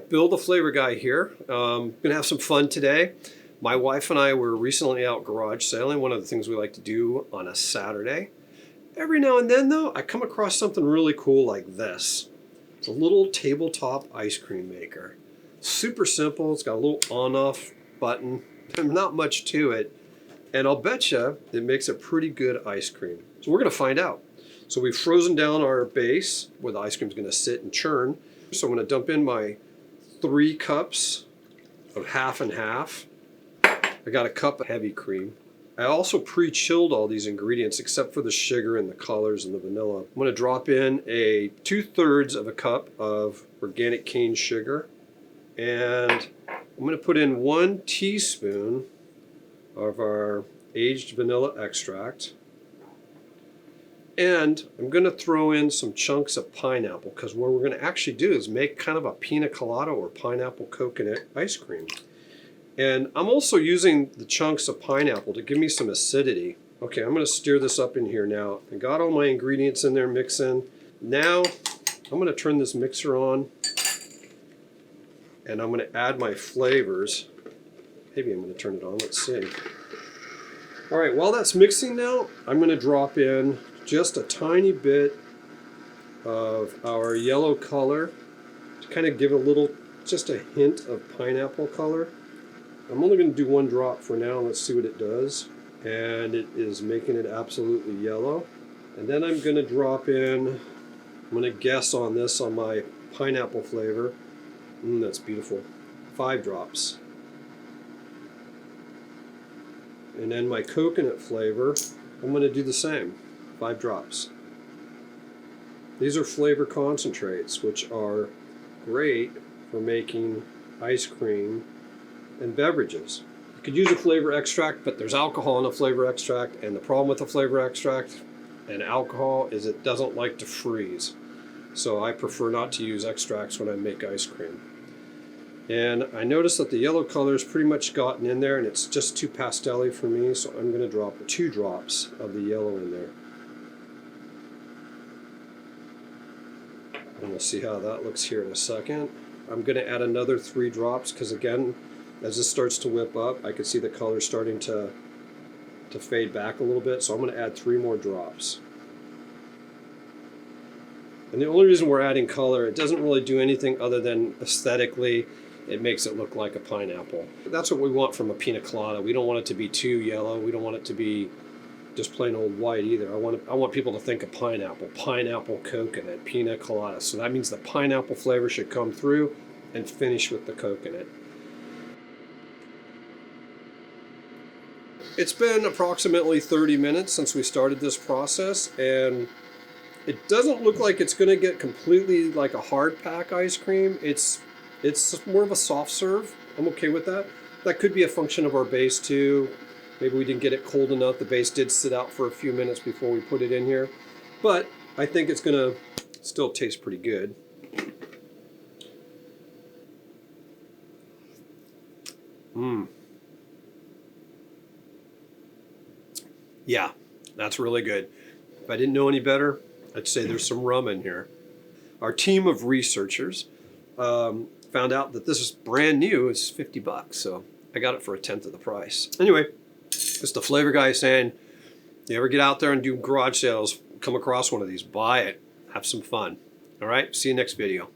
Bill the Flavor Guy here. Gonna have some fun today. My wife and I were recently out garage sailing, one of the things we like to do on a Saturday. Every now and then though, I come across something really cool like this. It's a little tabletop ice cream maker. Super simple, it's got a little on-off button, not much to it, and I'll bet you it makes a pretty good ice cream. So we're gonna find out. So we've frozen down our base where the ice cream's gonna sit and churn. So I'm gonna dump in my 3 cups of half and half. I got a cup of heavy cream. I also pre-chilled all these ingredients except for the sugar and the colors and the vanilla. I'm gonna drop in a 2/3 of a cup of organic cane sugar. And I'm gonna put in 1 teaspoon of our aged vanilla extract. And I'm gonna throw in some chunks of pineapple because what we're gonna actually do is make kind of a pina colada or pineapple coconut ice cream. And I'm also using the chunks of pineapple to give me some acidity. Okay, I'm gonna stir this up in here now. I got all my ingredients in there mixing. Now, I'm gonna turn this mixer on and I'm gonna add my flavors. Maybe I'm gonna turn it on, let's see. All right, while that's mixing now, I'm gonna drop in just a tiny bit of our yellow color to kind of give a little, just a hint of pineapple color. I'm only going to do 1 drop for now. Let's see what it does. And it is making it absolutely yellow. And then I'm going to drop in, I'm going to guess on this on my pineapple flavor. That's beautiful. 5 drops. And then my coconut flavor, I'm going to do the same. 5 drops. These are flavor concentrates, which are great for making ice cream and beverages. You could use a flavor extract, but there's alcohol in a flavor extract, and the problem with a flavor extract and alcohol is it doesn't like to freeze. So I prefer not to use extracts when I make ice cream. And I noticed that the yellow color's pretty much gotten in there and it's just too pastel-y for me, so I'm going to drop 2 drops of the yellow in there. And we'll see how that looks here in a second. I'm going to add another 3 drops because again, as this starts to whip up, I can see the color starting to fade back a little bit, so I'm going to add 3 more drops. And the only reason we're adding color, it doesn't really do anything other than aesthetically, it makes it look like a pineapple. That's what we want from a pina colada. We don't want it to be too yellow. We don't want it to be just plain old white either. I want people to think of pineapple coconut, pina colada. So that means the pineapple flavor should come through and finish with the coconut. It's been approximately 30 minutes since we started this process, and it doesn't look like it's going to get completely like a hard pack ice cream. It's more of a soft serve. I'm okay with that. That could be a function of our base too. Maybe we didn't get it cold enough. The base did sit out for a few minutes before we put it in here. But I think it's going to still taste pretty good. Yeah, that's really good. If I didn't know any better, I'd say there's some rum in here. Our team of researchers found out that this is brand new. It's $50, so I got it for 1/10 of the price. Anyway, it's the Flavor Guy saying, if you ever get out there and do garage sales, come across one of these, buy it, have some fun. All right, see you next video.